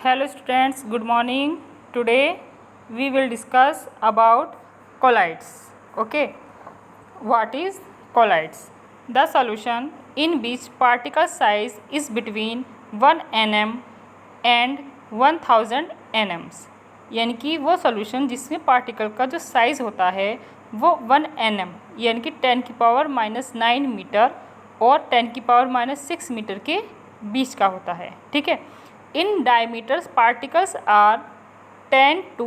Hello students, good morning. Today we will discuss about colloids. Okay, what is colloids? The solution in which particle size is between 1 nm and 1000 nms, यानी कि वो solution जिसमें particle का जो size होता है वो 1 nm यानी कि 10⁻⁹ मीटर और 10⁻⁶ मीटर के बीच का होता है। ठीक है। In diameters particles are 10 to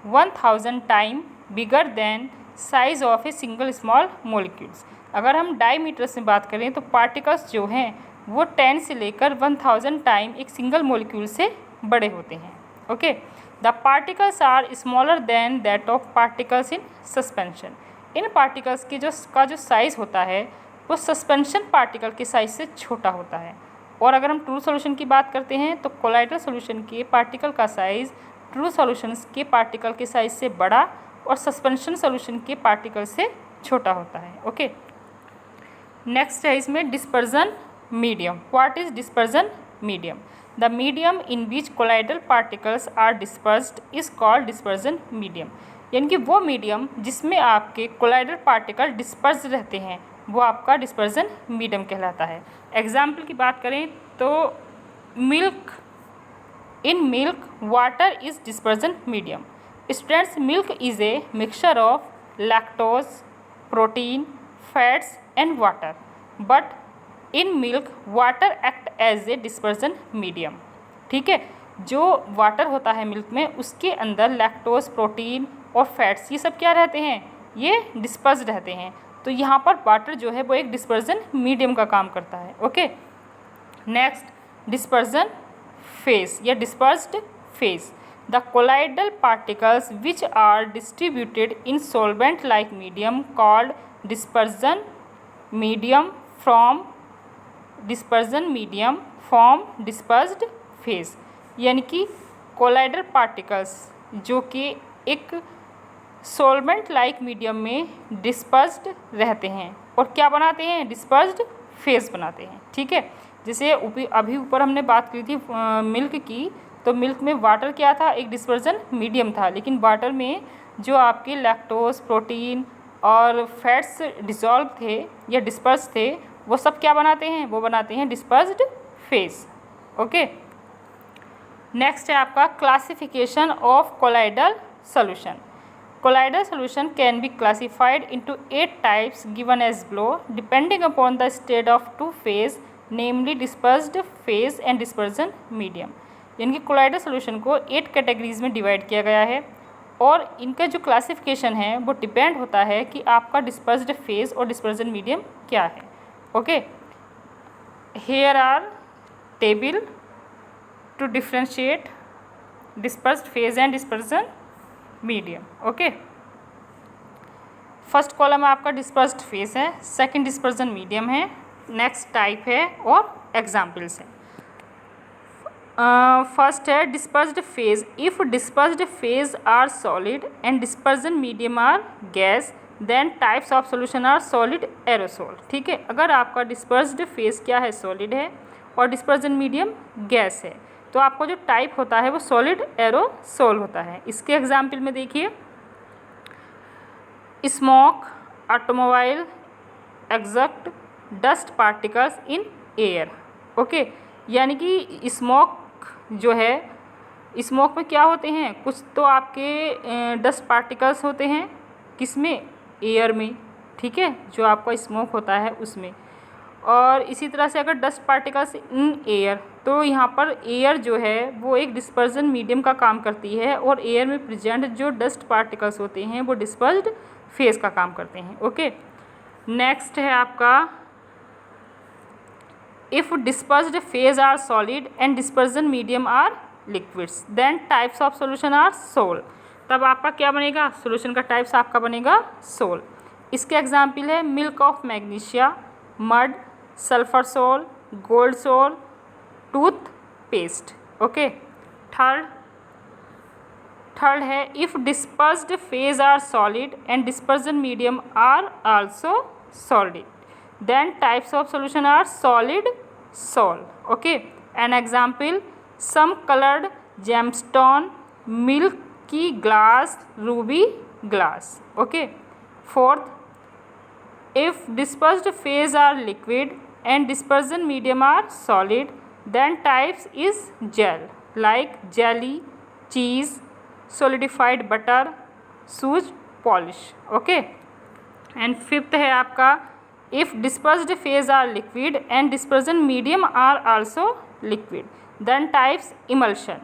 1000 time bigger than size of a single small molecules. अगर हम डायमीटर से बात करें तो पार्टिकल्स जो हैं वो 10 से लेकर 1000 टाइम एक सिंगल मोलिक्यूल से बड़े होते हैं। Okay, the particles are smaller than that of particles in suspension. इन पार्टिकल्स की जो साइज़ होता है वो सस्पेंशन पार्टिकल के साइज से छोटा होता है। और अगर हम ट्रू सॉल्यूशन की बात करते हैं तो कोलाइडल सॉल्यूशन के पार्टिकल का साइज़ ट्रू सॉल्यूशंस के पार्टिकल के साइज से बड़ा और सस्पेंशन सॉल्यूशन के पार्टिकल से छोटा होता है। ओके, नेक्स्ट है इसमें dispersion medium. What is dispersion medium? The medium in which colloidal particles are dispersed is called dispersion medium. यानी कि वो मीडियम जिसमें आपके कोलाइडल पार्टिकल डिस्पर्स रहते हैं वो आपका डिस्पर्जन मीडियम कहलाता है। एग्जाम्पल की बात करें तो milk, in milk water is dispersion medium. Students, milk is a mixture of lactose, protein, fats and water, but in milk water act as a dispersion medium. ठीक है, जो वाटर होता है मिल्क में उसके अंदर लैक्टोज, प्रोटीन और fats ये सब क्या रहते हैं, ये डिस्पर्स रहते हैं। तो यहाँ पर वाटर जो है वो एक डिस्पर्जन मीडियम का काम करता है। ओके, नेक्स्ट डिस्पर्जन फेज या dispersed phase. The colloidal particles which are distributed in solvent like medium called dispersion medium from dispersed phase. यानी कि कोलाइडल पार्टिकल्स जो कि एक सॉल्वेंट लाइक मीडियम में डिस्पर्स्ड रहते हैं और क्या बनाते हैं, डिस्पर्स्ड फेज बनाते हैं। ठीक है, जैसे अभी ऊपर हमने बात की थी मिल्क की, तो मिल्क में वाटर क्या था, एक डिस्पर्जन मीडियम था, लेकिन वाटर में जो आपके लैक्टोज, प्रोटीन और फैट्स डिसॉल्व थे या डिस्पर्स थे वो सब क्या बनाते हैं, वो बनाते हैं डिस्पर्स्ड फेज। ओके, नेक्स्ट है आपका classification of colloidal solution. Colloidal solution can be classified into 8 types given as below depending upon the state of two phase, namely dispersed phase and dispersion medium। यानी कि colloidal solution को 8 categories में divide किया गया है और इनका जो क्लासिफिकेशन है वो डिपेंड होता है कि आपका डिस्पर्स्ड फेज और डिस्पर्जन मीडियम क्या है। Okay, here are table to differentiate dispersed phase and dispersion medium. Okay, first column आपका डिस्पर्स्ड फेज है, सेकंड डिस्पर्जन मीडियम है, नेक्स्ट टाइप है और एग्जाम्पल्स हैं। फर्स्ट है dispersed phase. If dispersed phase are solid and dispersion medium are gas then types of solution are solid aerosol. ठीक है, अगर आपका डिस्पर्स्ड फेज क्या है, सॉलिड है और डिस्पर्जन मीडियम गैस है तो आपका जो टाइप होता है वो सॉलिड एरोसोल होता है। इसके एग्जाम्पल में देखिए, smoke, automobile exhaust, dust particles in air. Okay, यानी कि स्मोक जो है, स्मोक में क्या होते हैं, कुछ तो आपके डस्ट पार्टिकल्स होते हैं, किसमें, एयर में। ठीक है, जो आपका स्मोक होता है उसमें। और इसी तरह से अगर डस्ट पार्टिकल्स इन एयर, तो यहाँ पर एयर जो है वो एक डिस्पर्जन मीडियम का काम करती है और एयर में प्रेजेंट जो डस्ट पार्टिकल्स होते हैं वो डिस्पर्स्ड फेज का काम करते हैं। ओके, नेक्स्ट है आपका if dispersed phase are solid and dispersion medium are liquids then types of solution are sol. तब आपका क्या बनेगा, सॉल्यूशन का टाइप्स आपका बनेगा सोल। इसके एग्जाम्पल है milk of magnesia, mud, sulphur sol, gold sol, toothpaste. Okay, third है if dispersed phase are solid and dispersion medium are also solid then types of solution are solid sol. Okay, An example, some colored gemstone, milky glass, ruby glass. Okay. Fourth, if dispersed phase are liquid and dispersion medium are solid, then types is gel, like jelly, cheese, solidified butter, shoes polish. Okay. And fifth है आपका, if dispersed phase are liquid and dispersion medium are also liquid, then types emulsion.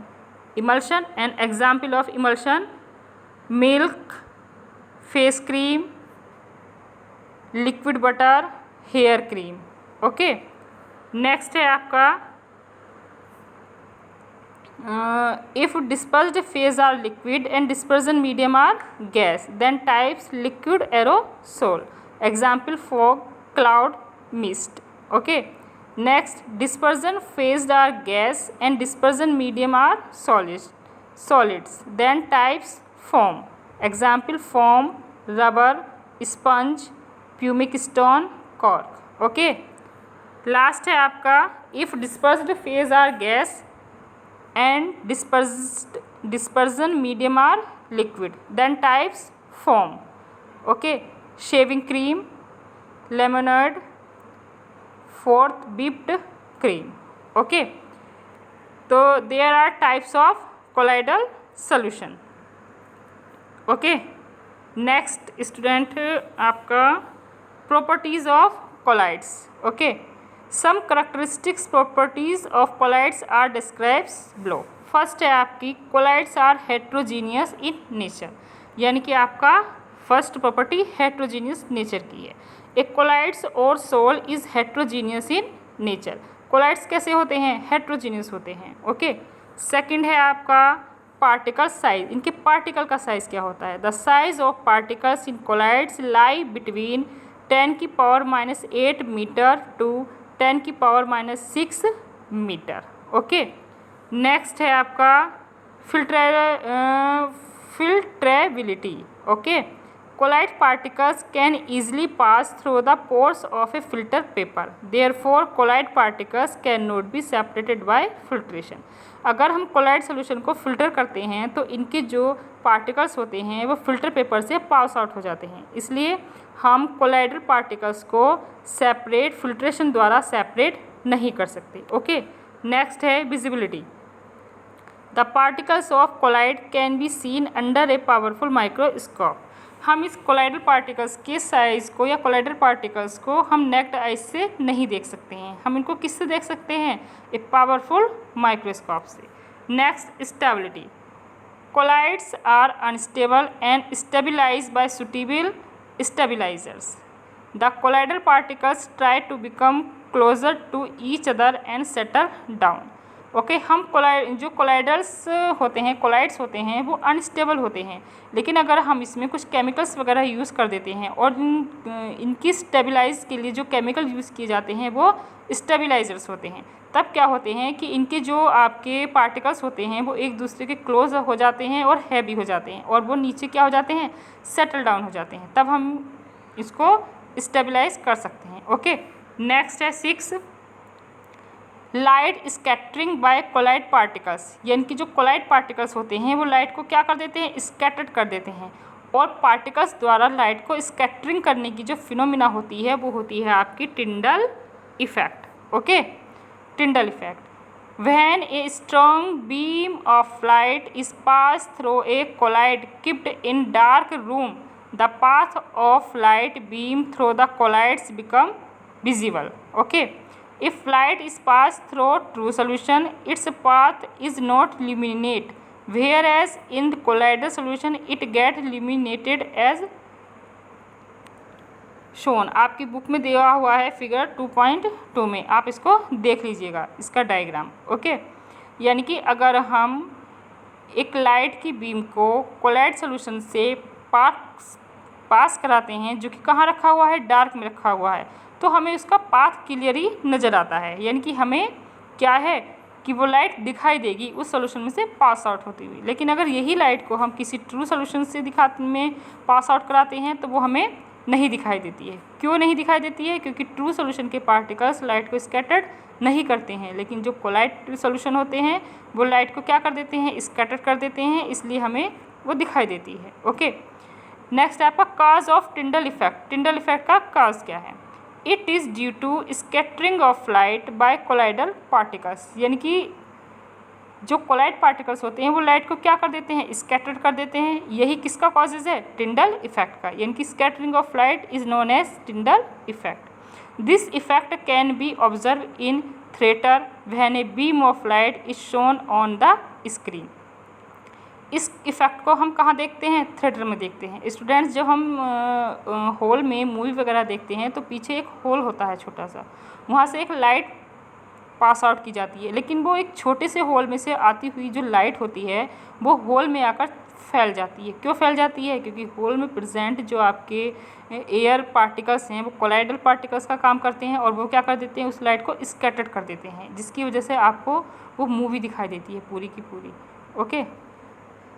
Emulsion, an example of emulsion, milk, face cream, liquid butter, hair cream. Okay. Next है आपका, if dispersed phase are liquid and dispersion medium are gas, then types liquid aerosol. Example, fog, cloud, mist. Okay. Next, dispersion phase are gas and dispersion medium are solids, then types foam. Example, foam, rubber, sponge, pumic stone, cork. Okay. Last है आपका, if dispersed phase are gas and dispersion medium are liquid, then types foam. Okay. Shaving cream, lemonade, fourth whipped cream. Okay. तो there are types of colloidal solution. Okay. Next student आपका properties of colloids. Okay. Some characteristics properties of colloids are described below. First है आपकी, colloids are heterogeneous in nature, यानी कि आपका first property heterogeneous nature की है. एक colloids और sol is heterogeneous in nature. colloids कैसे होते हैं? heterogeneous होते हैं. ओके. सेकंड है आपका पार्टिकल साइज. इनके पार्टिकल का साइज क्या होता है? The size of particles in colloids lie between 10⁻⁸ metre to 10⁻�6 metre. Okay. Next है आपका filterability. Okay. colloid particles can easily pass through the pores of a filter paper. Therefore, colloid particles cannot be separated by filtration. अगर हम colloid solution को filter करते हैं तो इनके जो पार्टिकल्स होते हैं वो फिल्टर पेपर से पास आउट हो जाते हैं, इसलिए हम कोलाइडल पार्टिकल्स को सेपरेट फिल्ट्रेशन द्वारा सेपरेट नहीं कर सकते. ओके. नेक्स्ट है visibility. The particles of colloid can be seen under a powerful microscope. हम इस कोलाइडल पार्टिकल्स के साइज़ को या कोलाइडल पार्टिकल्स को हम नेक्ड आई से नहीं देख सकते हैं. हम इनको किससे देख सकते हैं? एक पावरफुल माइक्रोस्कोप से. Next, stability. Colloids are unstable and stabilize by suitable stabilizers. The colloidal particles try to become closer to each other and settle down. Okay. हम जो कोलाइडल्स होते हैं, कोलाइड्स होते हैं, वो अनस्टेबल होते हैं, लेकिन अगर हम इसमें कुछ केमिकल्स वगैरह यूज़ कर देते हैं और इनकी स्टेबिलाइज के लिए जो केमिकल यूज़ किए जाते हैं वो स्टेबिलाइजर्स होते हैं, तब क्या होते हैं कि इनके जो आपके पार्टिकल्स होते हैं वो एक दूसरे के क्लोज हो जाते हैं और हैवी हो जाते हैं और वो नीचे क्या हो जाते हैं? सेटल डाउन हो जाते हैं. तब हम इसको स्टेबिलाइज कर सकते हैं. ओके. नेक्स्ट है 6, light scattering by colloid particles. यानी कि जो कोलाइड पार्टिकल्स होते हैं वो लाइट को क्या कर देते हैं? स्कैटर्ड कर देते हैं. और पार्टिकल्स द्वारा लाइट को स्कैटरिंग करने की जो फिनोमिना होती है वो होती है आपकी Tyndall effect. Okay. Tyndall effect. When a strong beam of light is pass through a colloid keeped in dark room, the path of light beam through the colloids become visible. Okay. If light is passed through true solution, its path is not illuminate, whereas in the colloidal solution it get illuminated as shown. आपकी book में दिया हुआ है figure 2.2 में, आप इसको देख लीजिएगा इसका डायग्राम. ओके. यानी कि अगर हम एक लाइट की बीम को कोलाइड सोल्यूशन से पास कराते हैं, जो कि कहाँ रखा हुआ है? डार्क में रखा हुआ है, तो हमें उसका पाथ क्लियरली नज़र आता है. यानी कि हमें क्या है कि वो लाइट दिखाई देगी उस सोल्यूशन में से पास आउट होती हुई. लेकिन अगर यही लाइट को हम किसी ट्रू सोल्यूशन से में पास आउट कराते हैं तो वो हमें नहीं दिखाई देती है. क्यों नहीं दिखाई देती है? क्योंकि ट्रू सोल्यूशन के पार्टिकल्स लाइट को स्कैटर्ड नहीं करते हैं, लेकिन जो कोलाइड सॉल्यूशन होते हैं वो लाइट को क्या कर देते हैं, स्कैटर कर देते हैं, इसलिए हमें वो दिखाई देती है। ओके, नेक्स्ट है आपका cause of Tyndall effect. Tyndall effect का काज क्या है? It is due to scattering of light by colloidal particles, यानी कि जो कोलाइड पार्टिकल्स होते हैं वो लाइट को क्या कर देते हैं, स्कैटर कर देते हैं। यही किसका कॉजेज है? टिंडल इफेक्ट का, यानी कि scattering of light is known as Tyndall effect. This effect can be observe in theatre when a beam of light is shone on the screen. इस इफ़ेक्ट को हम कहाँ देखते हैं? थिएटर में देखते हैं। स्टूडेंट्स, जब हम हॉल में मूवी वगैरह देखते हैं तो पीछे एक हॉल होता है छोटा सा, वहाँ से एक लाइट पास आउट की जाती है, लेकिन वो एक छोटे से हॉल में से आती हुई जो लाइट होती है वो हॉल में आकर फैल जाती है। क्यों फैल जाती है? क्योंकि हॉल में प्रेजेंट जो आपके एयर पार्टिकल्स हैं वो कोलाइडल पार्टिकल्स का काम करते हैं और वो क्या कर देते हैं, उस लाइट को स्कैटर्ड कर देते हैं, जिसकी वजह से आपको वो मूवी दिखाई देती है पूरी की पूरी। ओके,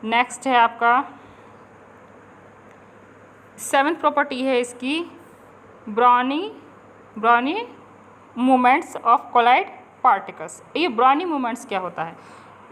नेक्स्ट है आपका 7th प्रॉपर्टी है इसकी, Brownian movements of colloid particles. ये ब्राउनी मूवमेंट्स क्या होता है?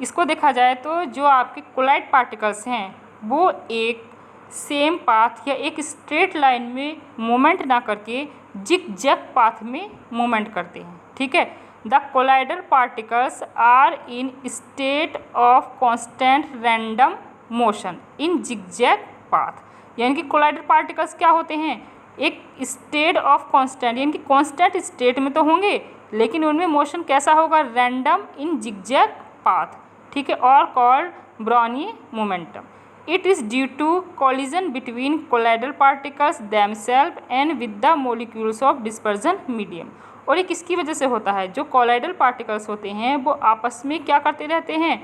इसको देखा जाए तो जो आपके कोलाइड पार्टिकल्स हैं वो एक सेम पाथ या एक स्ट्रेट लाइन में मूवमेंट ना करके जिग जैग पाथ में मूवमेंट करते हैं। ठीक है, the colloidal particles are in state of constant random motion in zigzag path, यानी कि कोलाइडल पार्टिकल्स क्या होते हैं, एक स्टेट ऑफ कांस्टेंट, यानी कि कांस्टेंट स्टेट में तो होंगे लेकिन उनमें मोशन कैसा होगा, रैंडम इन जिगजैग पाथ। ठीक है, और called Brownian momentum. It is due to collision between colloidal particles themselves and with the molecules of dispersion medium. और ये किसकी वजह से होता है? जो कोलाइडल पार्टिकल्स होते हैं वो आपस में क्या करते रहते हैं,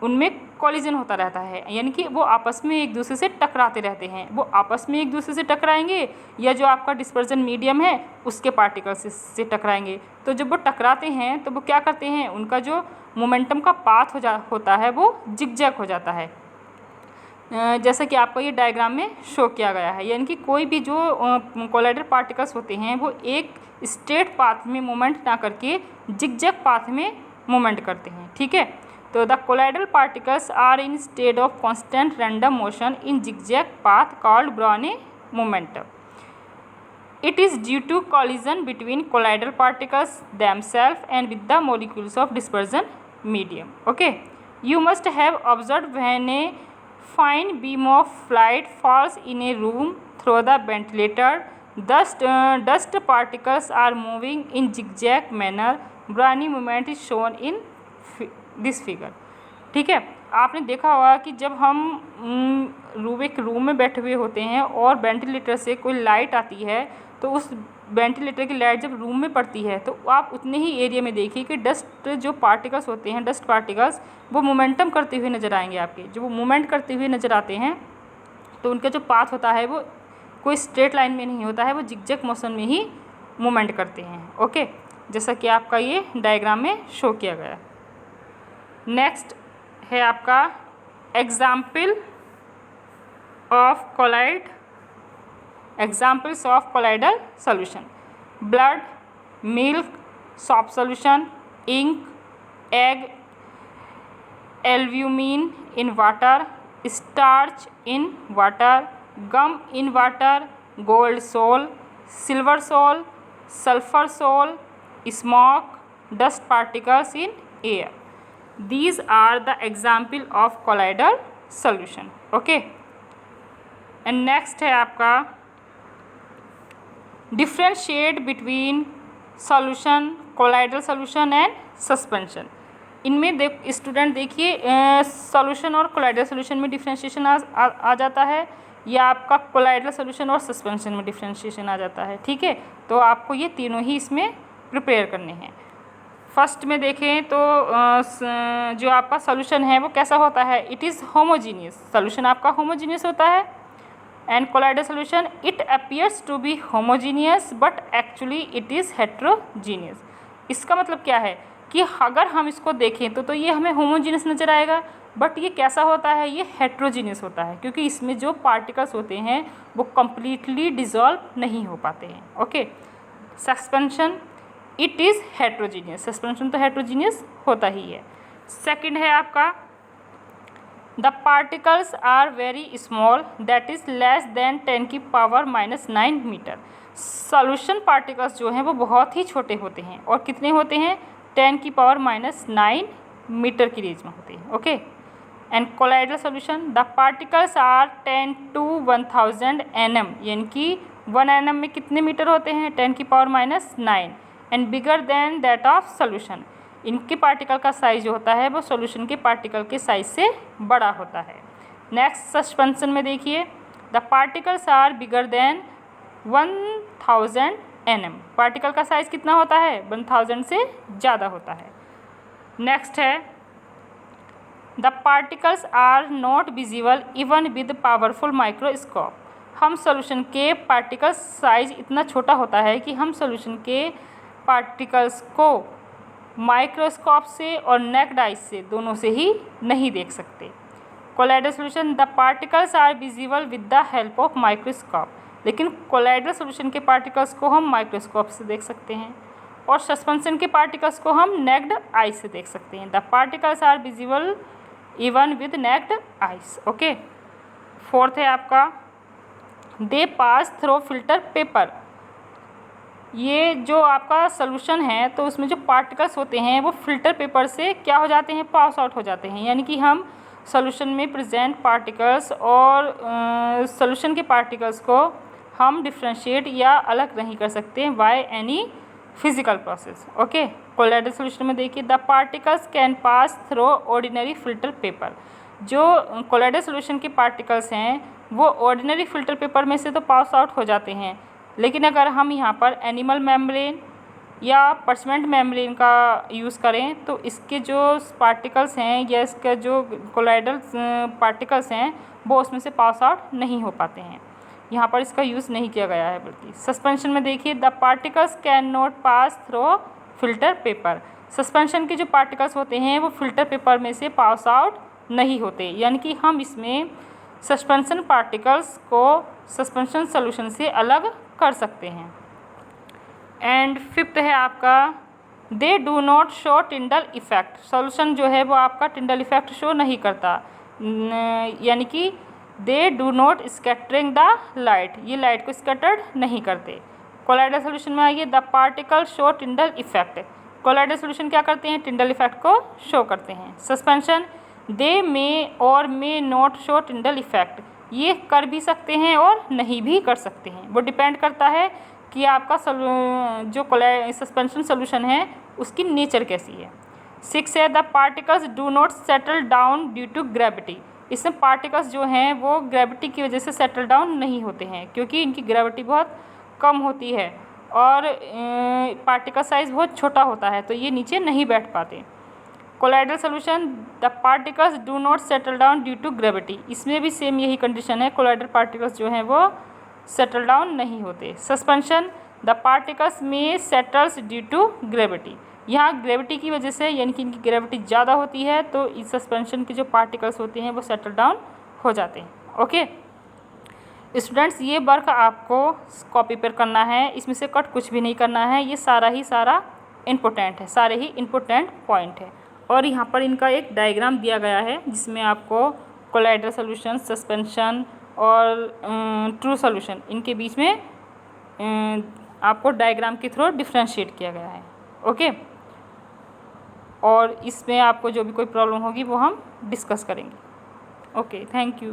उनमें कोलिजन होता रहता है, यानी कि वो आपस में एक दूसरे से टकराते रहते हैं। वो आपस में एक दूसरे से टकराएंगे या जो आपका डिस्पर्जन मीडियम है उसके पार्टिकल्स से टकराएंगे। तो जब वो टकराते हैं तो वो क्या करते हैं, उनका जो मोमेंटम का पाथ होता है वो जिगजैग हो जाता है, जैसा कि आपको ये डायग्राम में शो किया गया है। यानी कि कोई भी जो कोलाइडल पार्टिकल्स होते हैं वो एक स्ट्रेट पाथ में मूवमेंट ना करके जिगजैग पाथ में मूवमेंट करते हैं। ठीक है, तो the colloidal particles are in state of constant random motion in zigzag path called Brownian momentum. It is due to collision between colloidal particles themselves and with the molecules of dispersion medium. Okay, you must have observed when a fine beam of light falls in a room through the ventilator, dust particles are moving in zigzag manner. Brownian movement is shown in this figure. ठीक है, आपने देखा होगा कि जब हम एक room में बैठे हुए होते हैं और वेंटिलेटर से कोई लाइट आती है तो उस वेंटिलेटर की लाइट जब रूम में पड़ती है तो आप उतने ही एरिया में देखिए कि डस्ट जो पार्टिकल्स होते हैं, डस्ट पार्टिकल्स, वो मोमेंटम करते हुए नज़र आएंगे आपके। जब वो मूवमेंट करते हुए नज़र आते हैं तो उनका जो पाथ होता है वो कोई स्ट्रेट लाइन में नहीं होता है, वो जिगजैग मोशन में ही मूवमेंट करते हैं। ओके, जैसा कि आपका ये डायग्राम में शो किया गया। नेक्स्ट है आपका example of colloid, examples of colloidal solution: blood, milk, soap solution, ink, egg, albumin in water, starch in water, gum in water, gold sol, silver sol, sulphur sol, smoke, dust particles in air. These are the example of colloidal solution. Okay, and next है आपका differentiate between solution, colloidal solution and suspension. इनमें student देखिए solution और colloidal solution में differentiation आ जाता है, या आपका कोलाइडल सॉल्यूशन और सस्पेंशन में डिफ्रेंशिएशन आ जाता है। ठीक है, तो आपको ये तीनों ही इसमें प्रिपेयर करने हैं। फर्स्ट में देखें तो जो आपका सॉल्यूशन है वो कैसा होता है, इट इज़ होमोजीनियस, सॉल्यूशन आपका होमोजीनियस होता है। And colloidal solution it appears to be homogeneous but actually it is heterogeneous. इसका मतलब क्या है कि अगर हम इसको देखें तो ये हमें होमोजीनियस नज़र आएगा, बट ये कैसा होता है, ये हेट्रोजीनियस होता है, क्योंकि इसमें जो पार्टिकल्स होते हैं वो कम्प्लीटली डिज़ोल्व नहीं हो पाते हैं। Okay, suspension it is heterogeneous. Suspension तो हेट्रोजीनियस होता ही है। सेकंड है आपका the particles are very small that is less than 10⁻⁹ metre. Solution particles जो हैं वो बहुत ही छोटे होते हैं और कितने होते हैं 10⁻⁹ मीटर की रेंज में होते हैं। Okay and colloidal solution the particles are 10 to 1000 nm, यानी कि 1 nm में कितने मीटर होते हैं 10⁻⁹ and bigger than that of solution. इनके पार्टिकल का साइज जो होता है वो सॉल्यूशन के पार्टिकल के साइज से बड़ा होता है। नेक्स्ट सस्पेंशन में देखिए the particles are bigger than 1000 nm। Particle का साइज कितना होता है 1000 से ज़्यादा होता है। नेक्स्ट है the particles are not visible even with powerful microscope. हम सॉल्यूशन के पार्टिकल साइज इतना छोटा होता है कि हम सॉल्यूशन के पार्टिकल्स को माइक्रोस्कोप से और नेक्ड आइज से दोनों से ही नहीं देख सकते। Colloidal solution the particles are visible with the help of microscope. लेकिन कोलाइडल सॉल्यूशन के पार्टिकल्स को हम माइक्रोस्कोप से देख सकते हैं और सस्पेंशन के पार्टिकल्स को हम नेक्ड आइज से देख सकते हैं। The particles are visible even with naked eyes. Okay fourth है आपका they pass through filter paper. ये जो आपका सॉल्यूशन है तो उसमें जो पार्टिकल्स होते हैं वो फिल्टर पेपर से क्या हो जाते हैं पास आउट हो जाते हैं, यानी कि हम सॉल्यूशन में प्रेजेंट पार्टिकल्स और सॉल्यूशन के पार्टिकल्स को हम डिफ्रेंशिएट या अलग नहीं कर सकते by any physical process. Okay colloidal solution में देखिए the particles can pass through ordinary filter paper. जो कोलाइडल सॉल्यूशन के पार्टिकल्स हैं वो ऑर्डिनरी फिल्टर पेपर में से तो पास आउट हो जाते हैं, लेकिन अगर हम यहाँ पर एनिमल मेम्ब्रेन या पर्चमेंट मेम्ब्रेन का यूज़ करें तो इसके जो पार्टिकल्स हैं या इसका जो कोलाइडल पार्टिकल्स हैं वो उसमें से पास आउट नहीं हो पाते हैं। यहाँ पर इसका यूज़ नहीं किया गया है। बल्कि सस्पेंशन में देखिए the particles can not pass through filter paper. Suspension के जो पार्टिकल्स होते हैं वो फिल्टर पेपर में से पास आउट नहीं होते, यानी कि हम इसमें सस्पेंशन पार्टिकल्स को सस्पेंशन सॉल्यूशन से अलग कर सकते हैं। एंड फिफ्थ है आपका they do not show Tyndall effect. Solution जो है वो आपका टिंडल इफेक्ट शो नहीं करता, यानी कि they do not scattering the light, ये लाइट को स्कैटर्ड नहीं करते। कोलाइडल सॉल्यूशन में आइए the particle show Tyndall effect. Colloidal solution क्या करते हैं टिंडल इफेक्ट को शो करते हैं। सस्पेंशन दे मे और may not show Tyndall effect, ये कर भी सकते हैं और नहीं भी कर सकते हैं, वो डिपेंड करता है कि आपका जो सस्पेंशन सॉल्यूशन है उसकी नेचर कैसी है। 6 है the particles do not settle down due to gravity. इसमें पार्टिकल्स जो हैं वो ग्रेविटी की वजह से सेटल डाउन नहीं होते हैं, क्योंकि इनकी ग्रेविटी बहुत कम होती है और पार्टिकल साइज़ बहुत छोटा होता है, तो ये नीचे नहीं बैठ पाते। Colloidal solution the particles do not settle down due to gravity. इसमें भी सेम यही कंडीशन है, कोलाइडल पार्टिकल्स जो हैं वो सेटल डाउन नहीं होते। सस्पेंशन द पार्टिकल्स में सेटल्स ड्यू टू ग्रेविटी। यहाँ ग्रेविटी की वजह से, यानी कि इनकी ग्रेविटी ज़्यादा होती है तो इस सस्पेंशन के जो पार्टिकल्स होते हैं वो सेटल डाउन हो जाते हैं। ओके स्टूडेंट्स, ये वर्क आपको कॉपी पर करना है, इसमें से कट कुछ भी नहीं करना है, ये सारा ही सारा इम्पोर्टेंट है, सारे ही इम्पोर्टेंट पॉइंट है। और यहाँ पर इनका एक डायग्राम दिया गया है जिसमें आपको कोलाइडल सॉल्यूशन, सस्पेंशन और ट्रू सॉल्यूशन, इनके बीच में आपको डायग्राम के थ्रू डिफ्रेंशिएट किया गया है। ओके और इसमें आपको जो भी कोई प्रॉब्लम होगी वो हम डिस्कस करेंगे। Okay thank you.